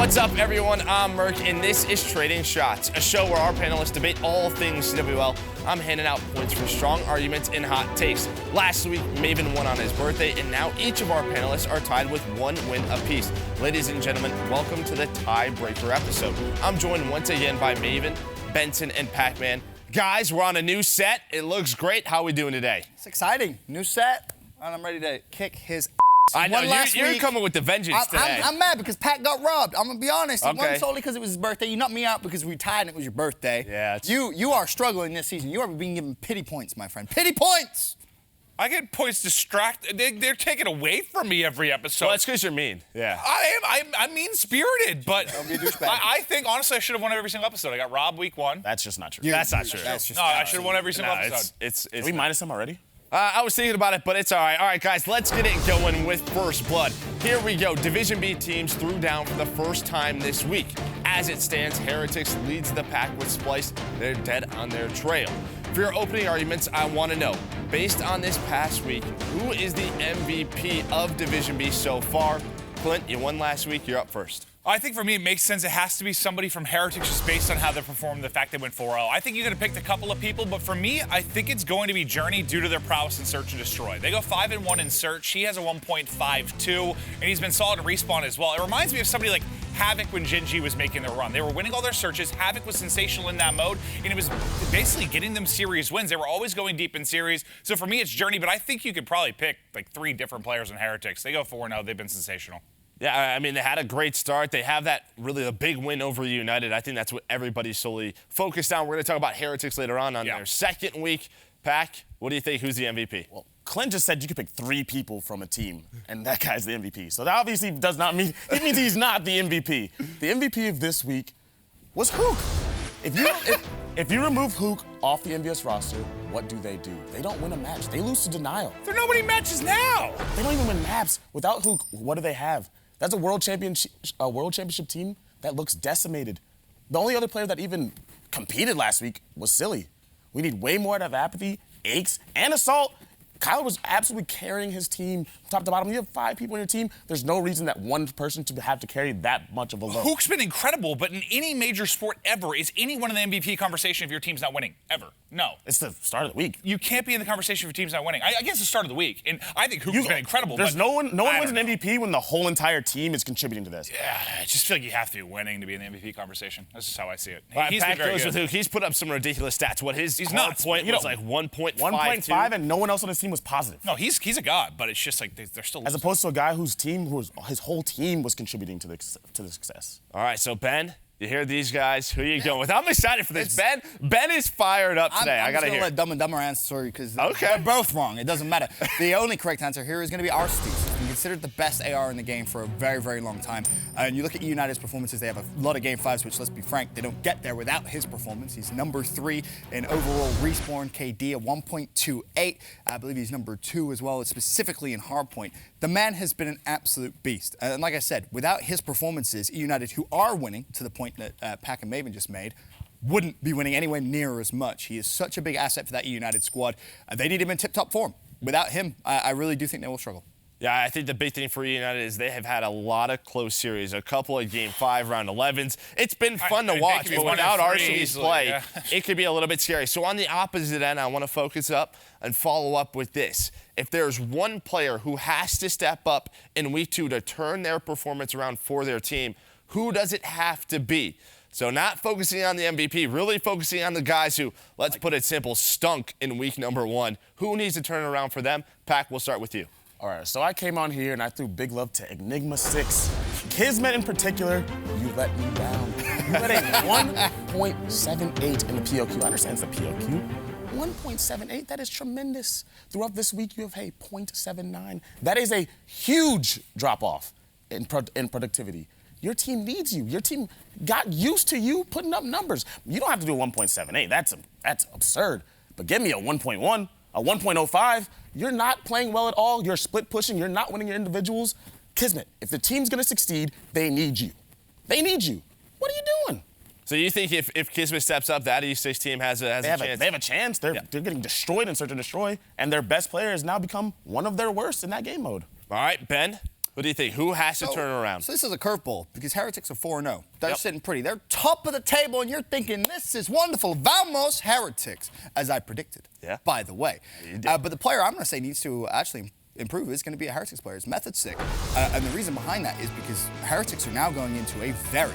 What's up, everyone? I'm Merk, and this is Trading Shots, a show where our panelists debate all things CWL. I'm handing out points for strong arguments and hot takes. Last week, Maven won on his birthday, and now each of our panelists are tied with one win apiece. Ladies and gentlemen, welcome to the tiebreaker episode. I'm joined once again by Maven, Benson, and Pac-Man. Guys, we're on a new set. It looks great. How are we doing today? It's exciting. New set, and I'm ready to kick his ass. I know, you're coming with the vengeance today. I'm mad because Pat got robbed. I'm going to be honest. It Okay. wasn't solely because it was his birthday. You knocked me out because we tied and it was your birthday. Yeah. You are struggling this season. You are being given pity points, my friend. Pity points! I get points distracted. They're taken away from me every episode. Well, that's because you're mean. Yeah. I'm mean-spirited, but Don't be a douchebag. I think, honestly, I should have won every single episode. I got robbed week one. That's just not true. That's not true. I should have won every single episode. Did we minus him already? I was thinking about it, but it's all right. All right, guys, let's get it going with First Blood. Here we go. Division B teams threw down for the first time this week. As it stands, Heretics leads the pack with Splice. They're dead on their trail. For your opening arguments, I want to know, based on this past week, who is the MVP of Division B so far? Clint, you won last week. You're up first. I think for me, it makes sense. It has to be somebody from Heretics just based on how they performed, the fact they went 4-0. I think you could have picked a couple of people, but for me, I think it's going to be Journey due to their prowess in Search and Destroy. They go 5-1 in Search. He has a 1.52, and he's been solid in Respawn as well. It reminds me of somebody like Havoc when Genji was making their run. They were winning all their searches. Havoc was sensational in that mode, and it was basically getting them series wins. They were always going deep in series. So for me, it's Journey, but I think you could probably pick like 3 different players in Heretics. They go 4-0. They've been sensational. Yeah, I mean, they had a great start. They have that really a big win over United. I think that's what everybody's solely focused on. We're going to talk about Heretics later on their second week. Pac, what do you think? Who's the MVP? Well, Clint just said you could pick 3 people from a team, and that guy's the MVP. So that obviously does not mean, it means he's not the MVP. The MVP of this week was Hook. If you remove Hook off the MVS roster, what do? They don't win a match. They lose to Denial. There are no winning matches now. They don't even win maps. Without Hook, what do they have? That's a world championship team that looks decimated. The only other player that even competed last week was Silly. We need way more out of Apathy, Aches, and Assault. Kyler was absolutely carrying his team top to bottom. You have 5 people on your team. There's no reason that one person to have to carry that much of a load. Hook's been incredible, but in any major sport ever, is anyone in the MVP conversation if your team's not winning? Ever. No. It's the start of the week. You can't be in the conversation if your team's not winning. I guess the start of the week, and I think Hook's been incredible. There's but no one wins an know. MVP when the whole entire team is contributing to this. Yeah, I just feel like you have to be winning to be in the MVP conversation. That's just how I see it. All right, He's Pac been very goes good. with Hook. He's put up some ridiculous stats. What his nuts, point but, was like 1.52. 1.5, and no one else on his team was positive. No, he's a god, but it's just like they're still As opposed to a guy his whole team was contributing to the success. All right, so Ben, you hear these guys. Who are you going with? I'm excited for this. Ben is fired up today. I'm I got to just hear. let Dumb and Dumber answer because Okay. they're both wrong. It doesn't matter. The only correct answer here is going to be Arceus. He's been considered the best AR in the game for a very, very long time. And you look at United's performances, they have a lot of Game 5s, which, let's be frank, they don't get there without his performance. He's number 3 in overall Respawn KD at 1.28. I believe he's number 2 as well, specifically in hardpoint. The man has been an absolute beast. And like I said, without his performances, United, who are winning to the point that Pac and Maven just made, wouldn't be winning anywhere near as much. He is such a big asset for that United squad. They need him in tip-top form. Without him, I really do think they will struggle. Yeah, I think the big thing for United is they have had a lot of close series, a couple of Game 5 round 11s. It's been fun to watch, but without Arceus' play, it could be a little bit scary. So on the opposite end, I want to focus up and follow up with this. If there's one player who has to step up in Week 2 to turn their performance around for their team, who does it have to be? So not focusing on the MVP, really focusing on the guys who, let's put it simple, stunk in week number 1. Who needs to turn around for them? Pac, we'll start with you. All right, so I came on here and I threw big love to Enigma 6. Kismet in particular, you let me down. You let a 1.78 in the POQ. I understand it's a POQ. 1.78, that is tremendous. Throughout this week, you have a 0.79. That is a huge drop-off in productivity. Your team needs you. Your team got used to you putting up numbers. You don't have to do a 1.78. That's absurd. But give me a 1.1, a 1.05. You're not playing well at all. You're split pushing. You're not winning your individuals. Kismet, if the team's going to succeed, they need you. They need you. What are you doing? So you think if Kismet steps up, that E6 team has a chance? They have a chance. They're getting destroyed in Search and Destroy, and their best player has now become one of their worst in that game mode. All right, Ben, What do you think? Who has to turn around? So this is a curveball because Heretics are 4-0. They're sitting pretty. They're top of the table, and you're thinking, this is wonderful. Vamos, Heretics, as I predicted, by the way. But the player I'm going to say needs to actually improve is going to be a Heretics player. It's Method Sick. And the reason behind that is because Heretics are now going into a very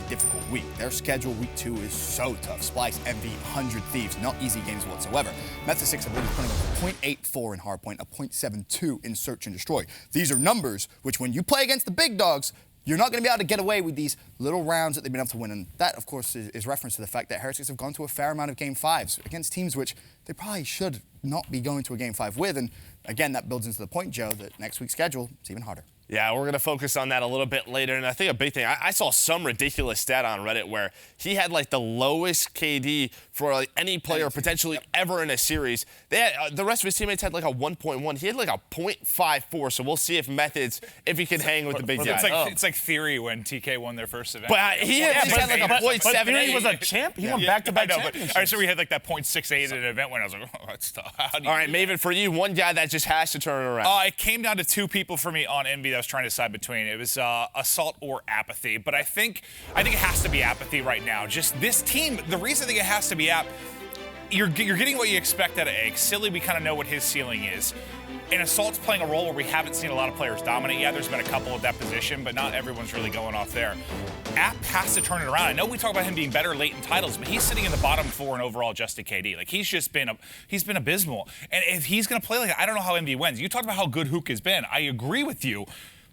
difficult week. Their schedule, week 2, is so tough. Splice, Envy, 100 Thieves, not easy games whatsoever. Method 6, I believe, is putting up a .84 in hardpoint, a .72 in search and destroy. These are numbers which, when you play against the big dogs, you're not going to be able to get away with these little rounds that they've been able to win. And that, of course, is reference to the fact that Heretics have gone to a fair amount of Game 5s against teams which they probably should not be going to a Game 5 with. And again, that builds into the point, Joe, that next week's schedule is even harder. Yeah, we're going to focus on that a little bit later. And I think a big thing, I saw some ridiculous stat on Reddit where he had like the lowest KD for like any player potentially ever in a series. They had, the rest of his teammates had like a 1.1. He had like a .54. So we'll see if Methods, if he can hang with the big guys. It's like Theory when TK won their first event. But he had like a .78. But Theory was a champ. He won back-to-back championships. All right, so we had like that .68 at an event when I was like, oh, that's tough. All right, Maven, for you, one guy that just has to turn it around. It came down to 2 people for me on Envy that I was trying to decide between. It was Assault or Apathy. But I think it has to be Apathy right now. Just this team, the reason I think it has to be you're getting what you expect out of Egg. Silly, we kind of know what his ceiling is. And Assault's playing a role where we haven't seen a lot of players dominate. Yeah, there's been a couple of that position, but not everyone's really going off there. App has to turn it around. I know we talk about him being better late in titles, but he's sitting in the bottom 4 in overall adjusted KD. Like, he's been abysmal. And if he's going to play like that, I don't know how MD wins. You talked about how good Hook has been. I agree with you.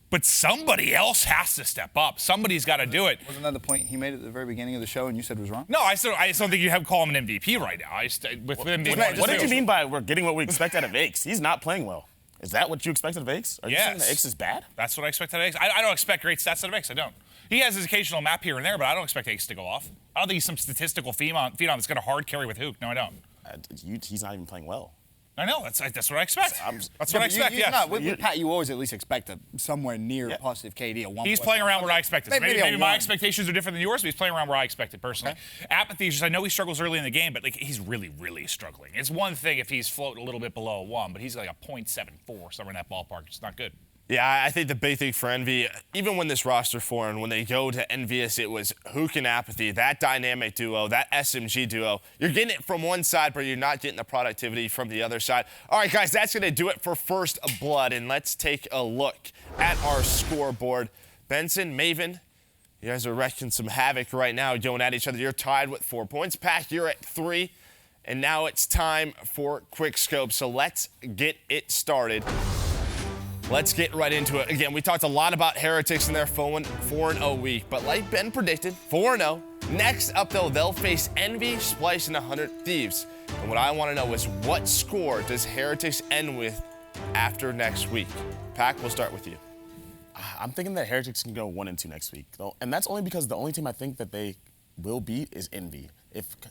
But somebody else has to step up. Somebody's got to do it. Wasn't that the point he made at the very beginning of the show and you said was wrong? No, I just don't think you have to call him an MVP right now. What did you mean by we're getting what we expect out of Aches? He's not playing well. Is that what you expected of Aches? Are you saying that Aches is bad? That's what I expect out of Aches. I don't expect great stats out of Aches. I don't. He has his occasional map here and there, but I don't expect Aches to go off. I don't think he's some statistical phenom that's going to hard carry with Hook. No, I don't. He's not even playing well. I know. That's what I expect. That's what I expect, yes. With Pat, you always at least expect a somewhere near positive KD at 1 He's playing around where I expected. Maybe my 1. expectations are different than yours, but he's playing around where I expected, personally. Okay. Apathy is just, I know he struggles early in the game, but like he's really, really struggling. It's one thing if he's floating a little bit below a 1, but he's like a .74, somewhere in that ballpark. It's not good. Yeah, I think the big thing for Envy, even when this roster formed, when they go to Envious, it was Hook and Apathy, that dynamic duo, that SMG duo. You're getting it from one side, but you're not getting the productivity from the other side. All right, guys, that's going to do it for First Blood, and let's take a look at our scoreboard. Benson, Maven, you guys are wrecking some havoc right now, going at each other. You're tied with 4 points. Pack, you're at 3, and now it's time for Quick Scope, so let's get it started. Let's get right into it. Again, we talked a lot about Heretics in their 4-0 week, but like Ben predicted, 4-0. Next up, though, they'll face Envy, Splice, and 100 Thieves. And what I want to know is what score does Heretics end with after next week? Pac, we'll start with you. I'm thinking that Heretics can go 1-2 next week, though, and that's only because the only team I think that they will beat is Envy.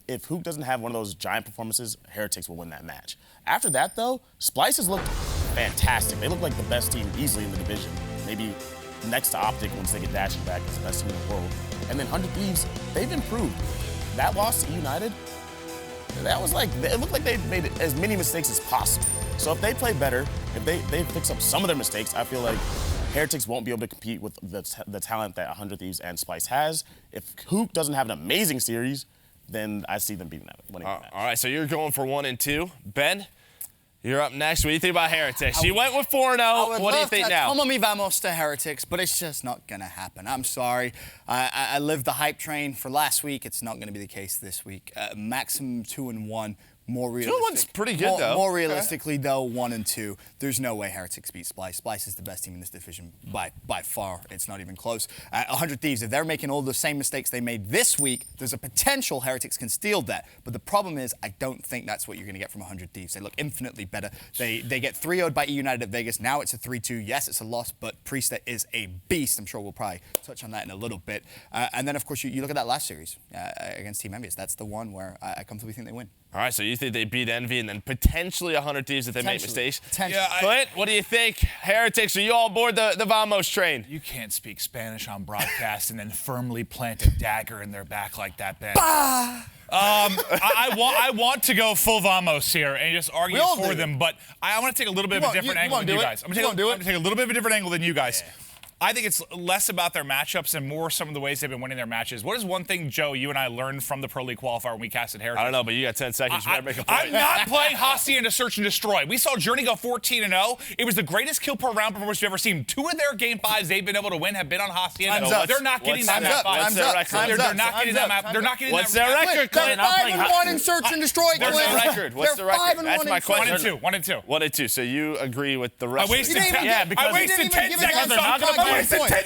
If Hook doesn't have one of those giant performances, Heretics will win that match. After that, though, Splice has looked fantastic. They look like the best team easily in the division. Maybe next to Optic once they get Dashing back as the best team in the world. And then 100 Thieves, they've improved. That loss to United, that was like, it looked like they made as many mistakes as possible. So if they play better, if they fix up some of their mistakes, I feel like Heretics won't be able to compete with the talent that 100 Thieves and Splice has. If Hook doesn't have an amazing series, then I see them winning that match. All right, so you're going for 1-2. Ben, you're up next. What do you think about Heretics? You went with 4-0. What do you think now? Como mi vamos to Heretics, but it's just not going to happen. I'm sorry. I lived the hype train for last week. It's not going to be the case this week. Maximum 2-1. More realistic. 2-1's pretty good, though. More realistically, though, 1-2. There's no way Heretics beat Splice. Splice is the best team in this division by far. It's not even close. 100 Thieves, if they're making all the same mistakes they made this week, there's a potential Heretics can steal that. But the problem is, I don't think that's what you're going to get from 100 Thieves. They look infinitely better. They get 3-0'd by United at Vegas. Now it's a 3-2. Yes, it's a loss, but Priesta is a beast. I'm sure we'll probably touch on that in a little bit. And then, of course, you look at that last series against Team Envious. That's the one where I comfortably think they win. All right, so you you think they beat Envy and then potentially 100 Thieves if they make mistakes? Yeah, Clint, what do you think? Heretics, are you all aboard the Vamos train? You can't speak Spanish on broadcast and then firmly plant a dagger in their back like that, Ben. I want to go full Vamos here and just argue for them, but I want to take a little bit of a different angle than you guys. I'm going to take a little bit of a different angle than you guys. Yeah. I think it's less about their matchups and more some of the ways they've been winning their matches. What is one thing, Joe, you and I learned from the Pro League qualifier when we casted Heretics? I don't know, but you got 10 seconds. You better make a point. I'm not playing Hacienda Search and Destroy. We saw Journey go 14-0. It was the greatest kill per round performance we've ever seen. 2 of their game 5s they've been able to win have been on Hacienda. They're not getting that map. They're not getting that map. They're not getting that What's their record, Clint? They're 5-1 in Search and Destroy, Clint. What's their record? What's the record? That's my question. 1-2. 1-2. So you agree with the rest? I wasted 10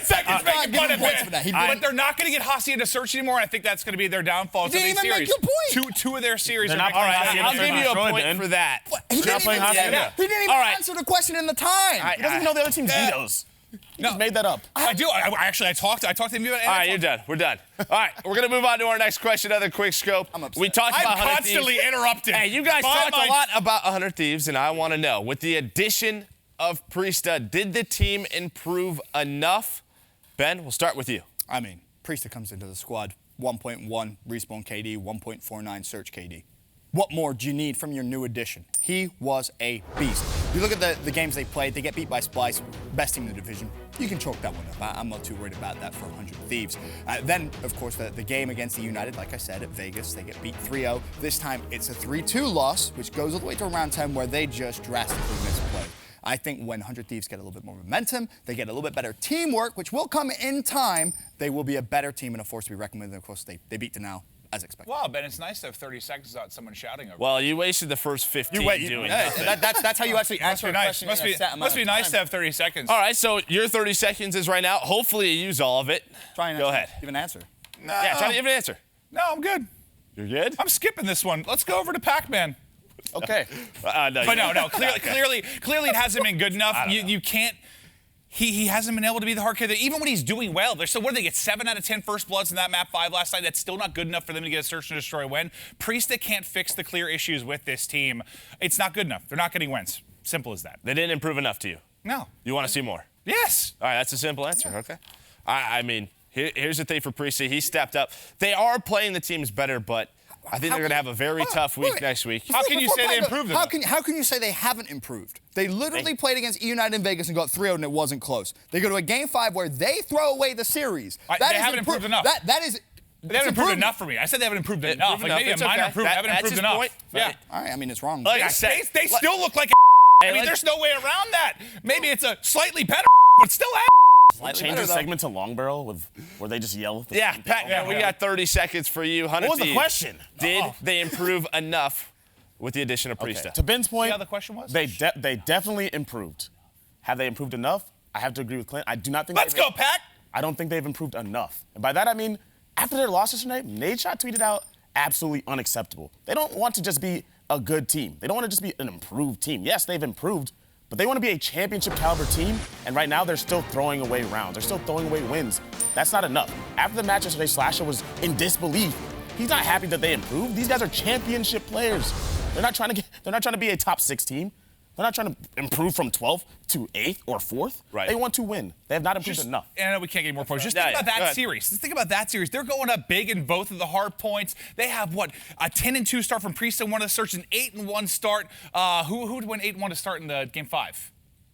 seconds making fun of it. But they're not going to get Hacienda Search anymore. I think that's going to be their downfall. You didn't even make your point. Two of their series. All right, I'll give you a point for that. He didn't even answer the question in the time. He doesn't even know the other team's vetoes. He just made that up. I do. I talked to him. All right, you're done. We're done. All right, we're going to move on to our next question, another quick scope. We talked about 100 Thieves. I'm constantly interrupted. Hey, you guys talked a lot about 100 Thieves, and I want to know, with the addition of Priesta, did the team improve enough? Ben, we'll start with you. I mean, Priesta comes into the squad, 1.1 respawn KD, 1.49 search KD. What more do you need from your new addition? He was a beast. You look at the games they played, they get beat by Splice, best team in the division. You can chalk that one up. I'm not too worried about that for 100 Thieves. Then, of course, the game against the United, like I said, at Vegas, they get beat 3-0. This time, it's a 3-2 loss, which goes all the way to round 10, where they just drastically misplay. I think when 100 Thieves get a little bit more momentum, they get a little bit better teamwork, which will come in time, they will be a better team and a force to be reckoned with. And of course, they beat Denal as expected. Wow, Ben, it's nice to have 30 seconds without someone shouting over. Well, you wasted the first 15 doing nothing. That's how you actually answer a question. Must be nice to have 30 seconds. All right, so your 30 seconds is right now. Hopefully you use all of it. Go ahead. Give an answer. No. Yeah, try to give an answer. No, I'm good. You're good? I'm skipping this one. Let's go over to Pac-Man. Okay. No. Clearly, it hasn't been good enough. You can't. He hasn't been able to be the hard carry. Even when he's doing well, so what did they get? 7 out of 10 first bloods in that map 5 last night. That's still not good enough for them to get a search and destroy win. Priesta can't fix the clear issues with this team. It's not good enough. They're not getting wins. Simple as that. They didn't improve enough to you. No. You want to see more? Yes. All right, that's a simple answer. Yeah. Okay. I mean, here's the thing for Priesta. He stepped up. They are playing the teams better, but I think they're going to have a very tough week next week. How can you say they improved? How can you say they haven't improved? They literally played against United in Vegas and got 3-0 and it wasn't close. They go to a game 5 where they throw away the series. They haven't improved enough. They haven't improved enough for me. I said they haven't improved enough. Like maybe a minor improvement. They haven't improved enough. Point. Yeah. All right. I mean, it's wrong. Like they still look like I mean, there's no way around that. Maybe it's a slightly better, but still Change the segment to Long Barrel where they just yell. Yeah, Pat, we got 30 seconds for you. What was the question? Did they improve enough with the addition of Priesta? Okay. To Ben's point, the question was? They definitely improved. Have they improved enough? I have to agree with Clint. I do not think. Let's go, Pat. I don't think they've improved enough. And by that I mean, after their losses tonight, Nadeshot tweeted out, absolutely unacceptable. They don't want to just be a good team. They don't want to just be an improved team. Yes, they've improved, but they want to be a championship caliber team, and right now they're still throwing away rounds. They're still throwing away wins. That's not enough. After the match yesterday, Slasher was in disbelief. He's not happy that they improved. These guys are championship players. They're not trying to be a top 6 team. They're not trying to improve from 12th to 8th or 4th. Right. They want to win. They have not improved enough. And I know we can't get more points. Just think about that series. Just think about that series. They're going up big in both of the hard points. They have, a 10-2 start from Priest in one of the searches, an 8-1 start. Who would win 8-1 to start in the game 5?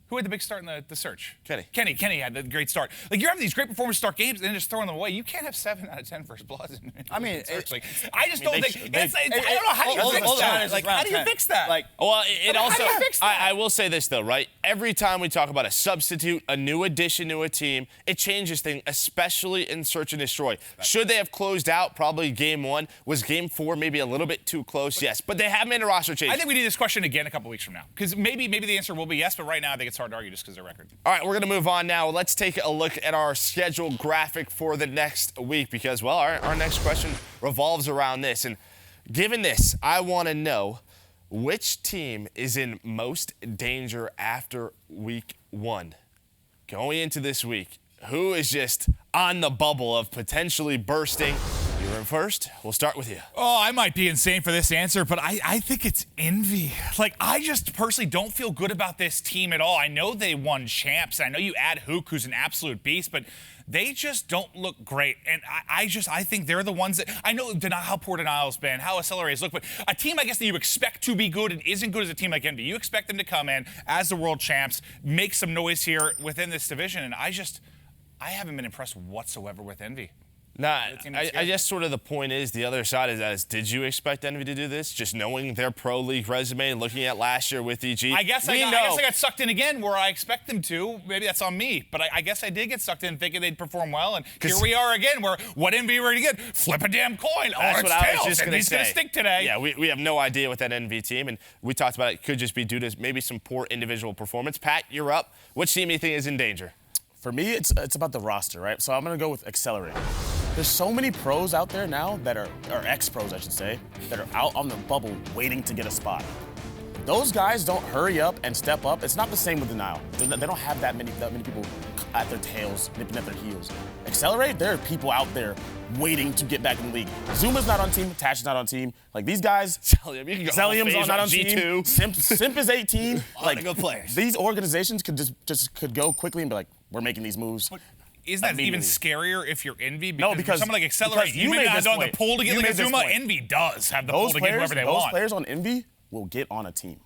Who had the big start in the search? Kenny had the great start. Like, you're having these great performance start games and then just throwing them away. You can't have 7 out of 10 first bloods. I don't know. How do you fix that? Like, how do you fix that? I will say this, though, right? Every time we talk about a substitute, a new addition to a team, it changes things, especially in Search and Destroy. Right. Should they have closed out probably game 1? Was game 4 maybe a little bit too close? Yes. But they have made a roster change. I think we need this question again a couple weeks from now. Because maybe the answer will be yes, but right now I think it's hard to argue just because of their record. All right, we're going to move on now. Let's take a look at our schedule graphic for the next week because, well, our next question revolves around this. And given this, I want to know which team is in most danger after week 1. Going into this week, who is just on the bubble of potentially bursting? You're in first. We'll start with you. Oh, I might be insane for this answer, but I think it's Envy. Like, I just personally don't feel good about this team at all. I know they won champs. I know you add Hook, who's an absolute beast, but they just don't look great. And I think they're the ones that, I know how poor Denial's been, how Accelerators look, but a team, I guess, that you expect to be good and isn't good as a team like Envy. You expect them to come in as the world champs, make some noise here within this division, and I haven't been impressed whatsoever with Envy. Nah, I guess sort of the point is, the other side of that is, did you expect Envy to do this? Just knowing their Pro League resume and looking at last year with EG? I guess I got sucked in again where I expect them to. Maybe that's on me. But I guess I did get sucked in thinking they'd perform well. And here we are again where what Envy were to get? Flip a damn coin. That's what I was just going to say. He's going to stick today. Yeah, we have no idea with that Envy team. And we talked about it could just be due to maybe some poor individual performance. Pat, you're up. Which team do you think is in danger? For me, it's about the roster, right? So I'm going to go with Accelerate. There's so many pros out there now that are, or ex-pros, I should say, that are out on the bubble waiting to get a spot. Those guys don't hurry up and step up. It's not the same with Denial. They don't have that many people at their tails, nipping at their heels. Accelerate, there are people out there waiting to get back in the league. Zuma's not on team, Tash is not on team. Like, these guys, Zellium's not on team, Simp is 18. Like, good players. These organizations could just go quickly and be like, we're making these moves. Isn't that even scarier if you're Envy? Because someone like Accelerate, you may not have the pull to get like Zuma. Envy does have the pull to get whoever they want. Those players on Envy will get on a team.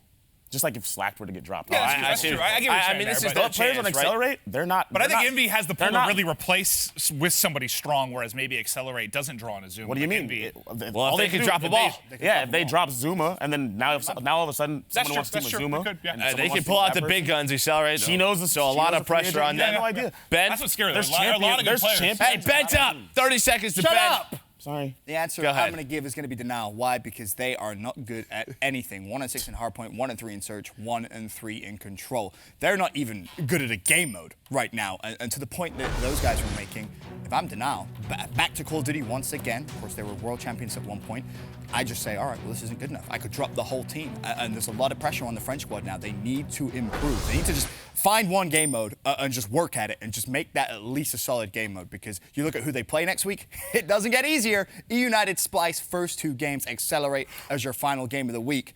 Just like if Slack were to get dropped. Yeah, that's true. I get what you're saying there, those players on Accelerate, they're not. But I think Envy has the pull to really replace with somebody strong, whereas maybe Accelerate doesn't draw on a Zuma. What do you mean? Well, they can drop a ball. If they drop Zuma, and then now all of a sudden someone wants to team with Zuma. They can pull out the big guns, Accelerate. She knows so a lot of pressure on them. No idea. Ben? That's what's scary. There's a lot of good players. Hey, Ben's up. 30 seconds to Shut Ben. up. Sorry. The answer I'm going to give is going to be Denial. Why? Because they are not good at anything. 1-6 in hardpoint, 1-3 in search, 1-3 in control. They're not even good at a game mode right now. And to the point that those guys were making, if I'm Denial, back to Call of Duty once again. Of course, they were world champions at one point. I just say, all right, well, this isn't good enough. I could drop the whole team. And there's a lot of pressure on the French squad now. They need to improve. They need to just find one game mode and just work at it and just make that at least a solid game mode, because you look at who they play next week, it doesn't get easier. United Splice, first 2 games, Accelerate as your final game of the week.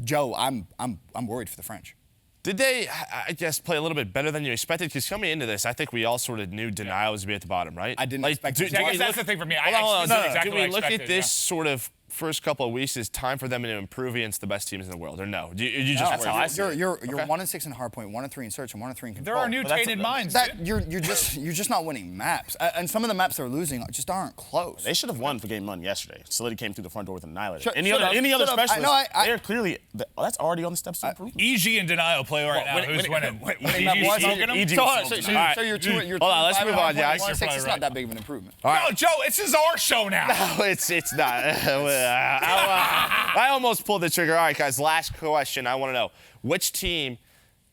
Joe, I'm worried for the French. Did they, I guess, play a little bit better than you expected? Because coming into this, I think we all sort of knew Denial was going to be at the bottom, right? I didn't expect it. I guess that's the thing for me. Do we look at this sort of first couple of weeks as time for them to improve against the best teams in the world, or no? You just that's how I see it. You're 1-6 in hardpoint, 1-3 in search, and 1-3 in control. There are new tainted minds. You're just not winning maps, and some of the maps they're losing just aren't close. They should have won for game 1 yesterday. Solidity came through the front door with Annihilator. Shut Any up. other specialists, they're clearly, that's already on the steps to improvement. EG and Denial play right now. Who's winning? EG smoking them? So you're 2 Hold on, let's move on, guys. 1-6 is not that big of an improvement. No, Joe, this is our show now. No, it's not. I almost pulled the trigger. All right, guys, last question. I want to know, which team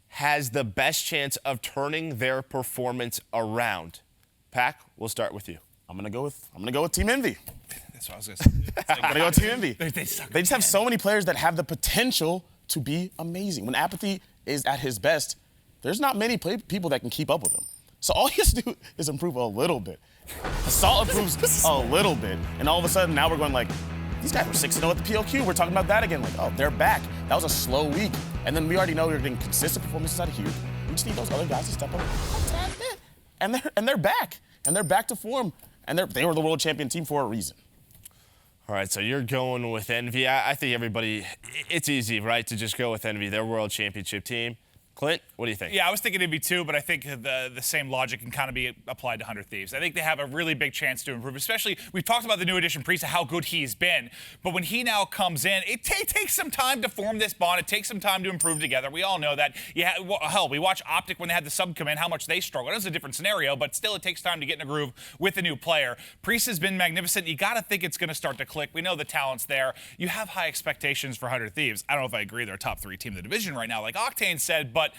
has the best chance of turning their performance around? Pac, we'll start with you. I'm gonna go with Team Envy. That's what I was going to say. I'm gonna go with Team Envy. They suck. They just have so many players that have the potential to be amazing. When Apathy is at his best, there's not many people that can keep up with him. So all he has to do is improve a little bit. Assault improves a little bit, and all of a sudden now we're going like, these guys were 6-0 at the PLQ. We're talking about that again. Like, oh, they're back. That was a slow week. And then we already know we're getting consistent performances out of here. We just need those other guys to step up a tad bit. And they're back. And they're back to form. And they were the world champion team for a reason. All right, so you're going with Envy. I think everybody, it's easy, right, to just go with Envy. They're world championship team. Clint, what do you think? Yeah, I was thinking it'd be 2, but I think the same logic can kind of be applied to 100 Thieves. I think they have a really big chance to improve, especially, we've talked about the new addition Priest, how good he's been, but when he now comes in, it takes some time to form this bond. It takes some time to improve together. We all know that. Yeah, hell, we watch Optic when they had the sub come in, how much they struggled. It was a different scenario, but still it takes time to get in a groove with a new player. Priest has been magnificent. You got to think it's going to start to click. We know the talent's there. You have high expectations for 100 Thieves. I don't know if I agree they're a top 3 team in the division right now, like Octane said, but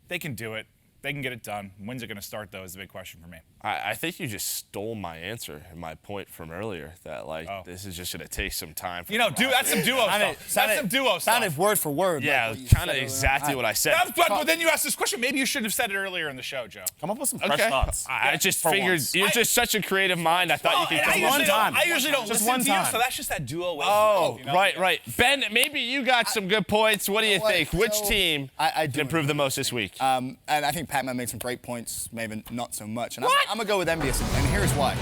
they can do it. They can get it done. When's it going to start, though, is the big question for me. I think you just stole my answer and my point from earlier that, this is just going to take some time. That's some duo stuff. That's some duo stuff. Sounded word for word. Yeah, kind of exactly what I said. But then you asked this question. Maybe you should have said it earlier in the show, Joe. Come up with some fresh thoughts. I just figured you're just such a creative mind. I thought you could come one time. I usually don't Just listen one to you, time. so that's just that duo way. Oh, right. Ben, maybe you got some good points. What do you think? Which team can improve the most this week? And I think Pac-Man made some great points, maybe not so much. And I'm going to go with Envious, and here's why.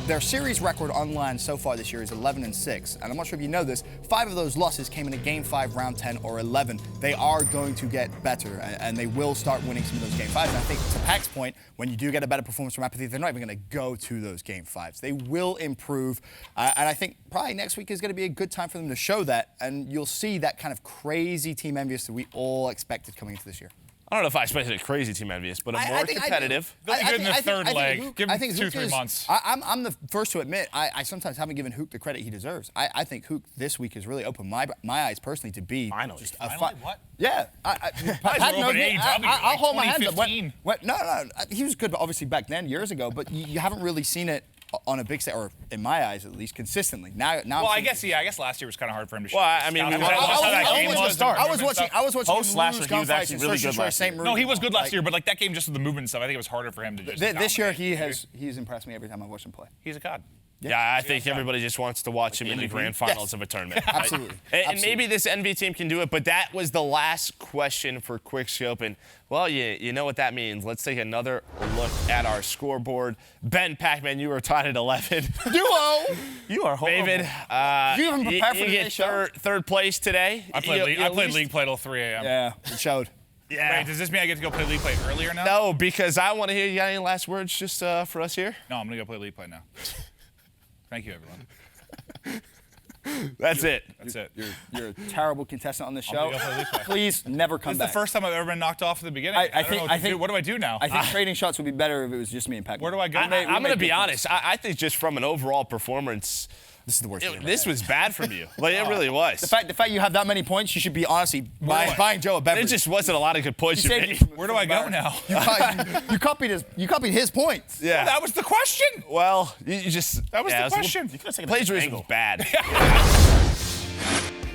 Their series record online so far this year is 11-6. And I'm not sure if you know this, 5 of those losses came in a Game 5, Round 10, or 11. They are going to get better, and they will start winning some of those Game 5s. And I think, to Pac's point, when you do get a better performance from Apathy, they're not even going to go to those Game 5s. They will improve, and I think probably next week is going to be a good time for them to show that, and you'll see that kind of crazy Team Envious that we all expected coming into this year. I don't know if I expected a crazy Team Envious, but a more competitive. They'll be good in the third leg. Give him 2-3 months. I'm the first to admit, I sometimes haven't given Hook the credit he deserves. I think Hook this week has really opened my eyes personally to be just a fun. What? Yeah. I'll hold my hands up. No. He was good, obviously, back then, years ago, but you haven't really seen it on a big stage, or in my eyes at least, consistently. Now. Well, I guess last year was kind of hard for him to show. Well, I mean, I was watching Post him last lose year, he was actually gunfights really in good Search last St. year. No, he was good last year, but that game just with the movement and stuff, I think it was harder for him to just. This year he's impressed me every time I watch him play. He's a god. Yeah, I think everybody just wants to watch him in the grand finals of a tournament. Right? Absolutely. And maybe this NV team can do it, but that was the last question for Quickscope. And, well, you know what that means. Let's take another look at our scoreboard. Ben, Pac-Man, you were tied at 11. Duo! You are horrible. you David, even prepare for you today's get third place today. I played League Play till 3 a.m. Yeah, it showed. Wait, does this mean I get to go play League Play earlier now? No, because I want to hear, you got any last words just for us here? No, I'm going to go play League Play now. Thank you, everyone. That's it. That's it. You're a terrible contestant on this show. go play League Play. Please never come This is back. the first time I've ever been knocked off at the beginning. I don't know what to do. What do I do now? I think trading shots would be better if it was just me and Pac. Where do I go? I'm going to be honest. I think just from an overall performance, This is the worst. this was bad from you. Like, it really was. The fact you have that many points, you should be honestly buying Joe a beverage. It just wasn't a lot of good points you made. Where do I go now? You copied his points. Yeah. Well, that was the question. Well, you just... That was the question. Plagiarism was bad.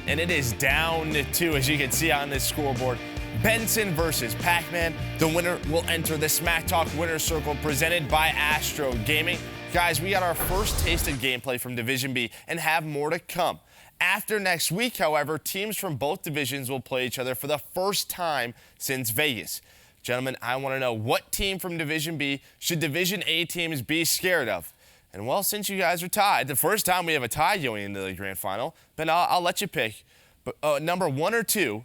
And it is down to 2, as you can see on this scoreboard. Benson versus Pac-Man. The winner will enter the Smack Talk Winner's Circle presented by Astro Gaming. Guys, we got our first taste of gameplay from Division B and have more to come. After next week, however, teams from both divisions will play each other for the first time since Vegas. Gentlemen, I want to know, what team from Division B should Division A teams be scared of? And, well, since you guys are tied, the first time we have a tie going into the grand final, Ben, I'll let you pick. But number 1 or 2,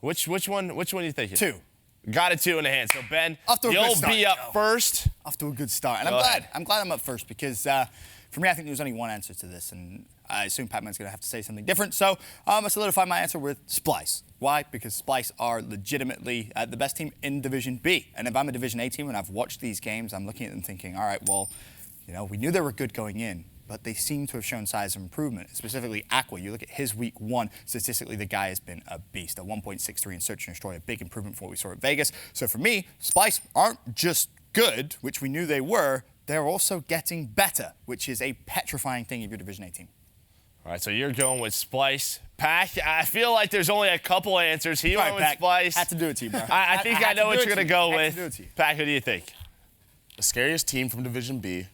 which one are you thinking? 2. Got a 2 in the hand. So, Ben, you'll be up first. Off to a good start. And I'm glad I'm up first because for me, I think there's only one answer to this. And I assume Pac-Man's going to have to say something different. So I'm going to solidify my answer with Splice. Why? Because Splice are legitimately the best team in Division B. And if I'm a Division A team and I've watched these games, I'm looking at them thinking, all right, well, we knew they were good going in, but they seem to have shown signs of improvement. Specifically, Aqua. You look at his week 1, statistically, the guy has been a beast. A 1.63 in Search and Destroy, a big improvement from what we saw at Vegas. So for me, Splice aren't just good, which we knew they were, they're also getting better, which is a petrifying thing if you're a Division A team. All right, so you're going with Splice. Pac, I feel like there's only a couple answers. He went with Splice. Had to do it to you, bro. I think I know what you're going to go with. Pac, who do you think? The scariest team from Division B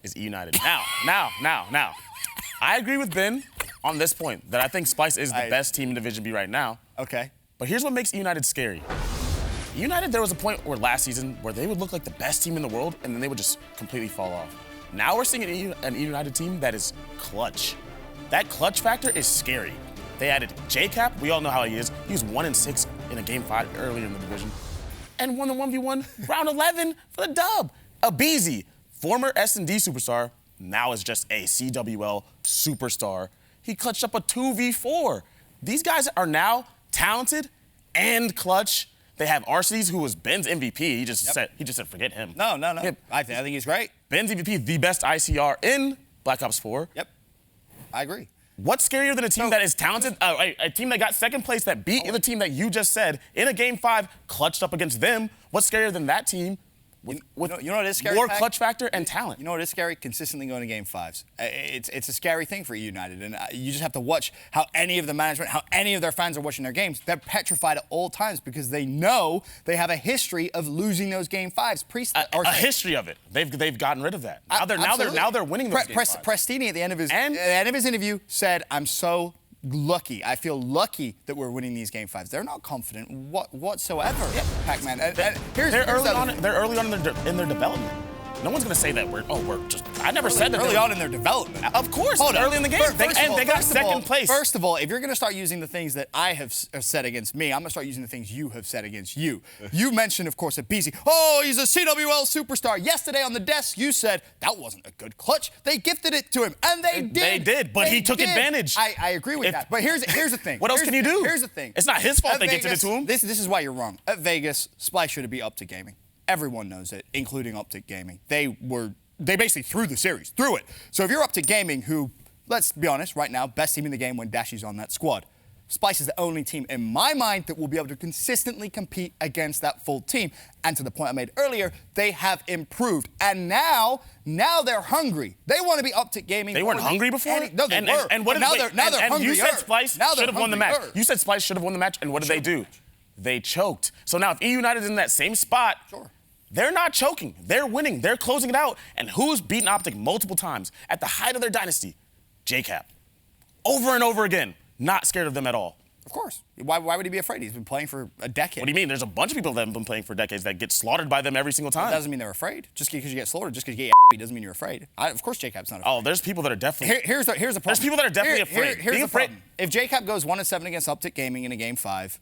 is United. Now. I agree with Ben on this point, that I think Splice is the best team in Division B right now. Okay. But here's what makes United scary. United, there was a point where last season where they would look like the best team in the world, and then they would just completely fall off. Now we're seeing an United team that is clutch. That clutch factor is scary. They added J-Cap. We all know how he is. He was 1-6 in a Game 5 earlier in the division. And won the 1v1 round 11 for the dub. Abizi, former S&D superstar, now is just a CWL superstar. He clutched up a 2v4. These guys are now talented and clutch. They have Arcees, who was Ben's MVP. He just said forget him. No. I think he's great. Ben's MVP, the best ICR in Black Ops 4. Yep. I agree. What's scarier than a team that is talented, a team that got second place that beat the team that you just said in a Game 5, clutched up against them? What's scarier than that team with you know what is scary, more Pat? clutch factor and talent? You know what is scary? Consistently going to Game 5s. It's a scary thing for United, and you just have to watch how any of the management, how any of their fans are watching their games. They're petrified at all times because they know they have a history of losing those Game 5s. A history of it. They've gotten rid of that. Now they're winning those Game 5s. Prestini at the end of his interview said, "I'm so lucky. I feel lucky that we're winning these Game 5s." They're not confident whatsoever, Pac-Man. They're early on in their development. No one's going to say that I never said that. Early on in their development. Of course, early in the game. They got second place. First of all, if you're going to start using the things that I have said against me, I'm going to start using the things you have said against you. You mentioned, of course, at BC, he's a CWL superstar. Yesterday on the desk, you said that wasn't a good clutch. They gifted it to him, and they did. They did, but he took advantage. I agree with that. But here's the thing. What else can you do? Here's the thing. It's not his fault they gifted it to him. This is why you're wrong. At Vegas, Splice should be Optic Gaming. Everyone knows it, including Optic Gaming. They basically threw the series, threw it. So if you're Optic Gaming, who, let's be honest, right now, best team in the game when Dashy's on that squad, Splice is the only team in my mind that will be able to consistently compete against that full team. And to the point I made earlier, they have improved. And now they're hungry. They want to be Optic Gaming. They weren't hungry before? No, they were. And now they're hungry. You said Splice should have won the match. You said Splice should have won the match, and what did they do? They choked. So now if United is in that same spot, they're not choking. They're winning. They're closing it out. And who's beaten Optic multiple times at the height of their dynasty? JCap. Over and over again. Not scared of them at all. Of course. Why would he be afraid? He's been playing for a decade. What do you mean? There's a bunch of people that have been playing for decades that get slaughtered by them every single time. That doesn't mean they're afraid. Just because you get slaughtered, just because you get doesn't mean you're afraid. Of course JCap's not afraid. Oh, there's people that are definitely... Here's the problem. There's people that are definitely afraid. Here's the problem. If JCap goes 1-7 against Optic Gaming in a Game 5,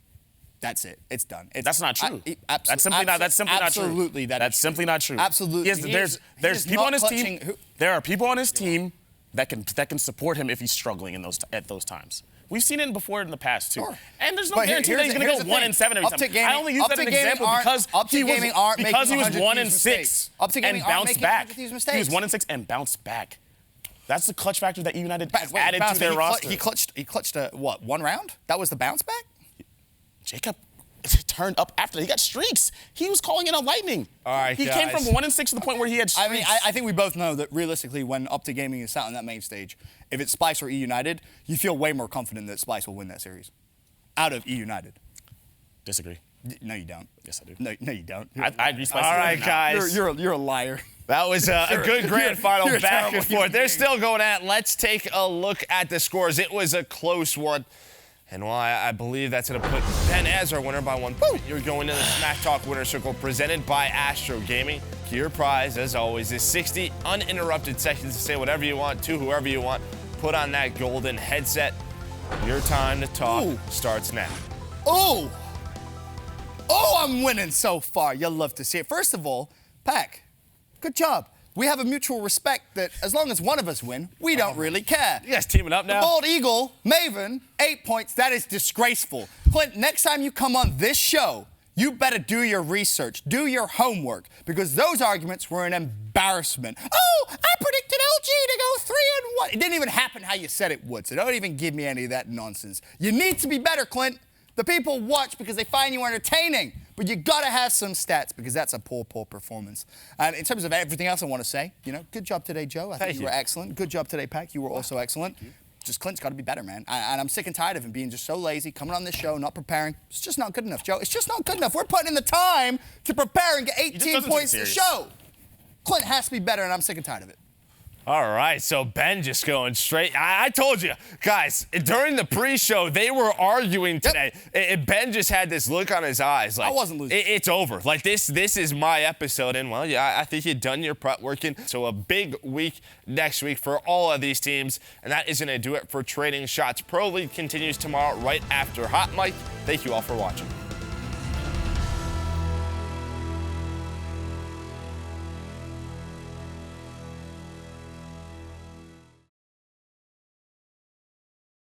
that's it. It's done. That's not true. That's simply not true. Absolutely, that's simply not true. Absolutely. There's people on his team. There are people on his team that can support him if he's struggling at those times. We've seen it before in the past too. Sure. And there's no guarantee that he's going to go 1-7 every time. I only use that as an example because he was 1-6 and bounced back. He was 1-6 and bounced back. That's the clutch factor that United added to their roster. He clutched one round? That was the bounce back? JCap turned up after. He got streaks. He was calling in a lightning. All right, he came from 1-6 to the point where he had streaks. I mean, I think we both know that realistically, when Optic Gaming is sat on that main stage, if it's Splice or United, you feel way more confident that Splice will win that series. Out of United. Disagree. No, you don't. Yes, I do. No, you don't. I agree. Splice. All right, guys. You're a liar. That was a good grand final back and forth. They're being. still going at it. Let's take a look at the scores. It was a close one. And while I believe that's going to put Ben as our winner by 1 point, you're going to the Smack Talk Winner Circle presented by Astro Gaming. Your prize, as always, is 60 uninterrupted seconds to say whatever you want to whoever you want. Put on that golden headset. Your time to talk starts now. Oh, I'm winning so far. You'll love to see it. First of all, Pac, good job. We have a mutual respect that as long as one of us win, we don't really care. You guys teaming up now? The Bald Eagle, Maven, 8 points. That is disgraceful. Clint, next time you come on this show, you better do your research, do your homework, because those arguments were an embarrassment. Oh, I predicted LG to go 3-1. It didn't even happen how you said it would, so don't even give me any of that nonsense. You need to be better, Clint. The people watch because they find you entertaining, but you gotta have some stats because that's a poor performance. And in terms of everything else I want to say, good job today, Joe. I think you were excellent. Good job today, Pac. You were also excellent. Just Clint's got to be better, man. And I'm sick and tired of him being just so lazy, coming on this show, not preparing. It's just not good enough, Joe. It's just not good enough. We're putting in the time to prepare and get 18 points to show. Clint has to be better, and I'm sick and tired of it. All right, so Ben just going straight. I told you, guys, during the pre-show, they were arguing today. Yep. Ben just had this look on his eyes. Like, I wasn't losing. It's over. Like, this is my episode. And, well, yeah, I think you've done your prep working. So a big week next week for all of these teams. And that is going to do it for Trading Shots. Pro League continues tomorrow right after Hot Mic. Thank you all for watching.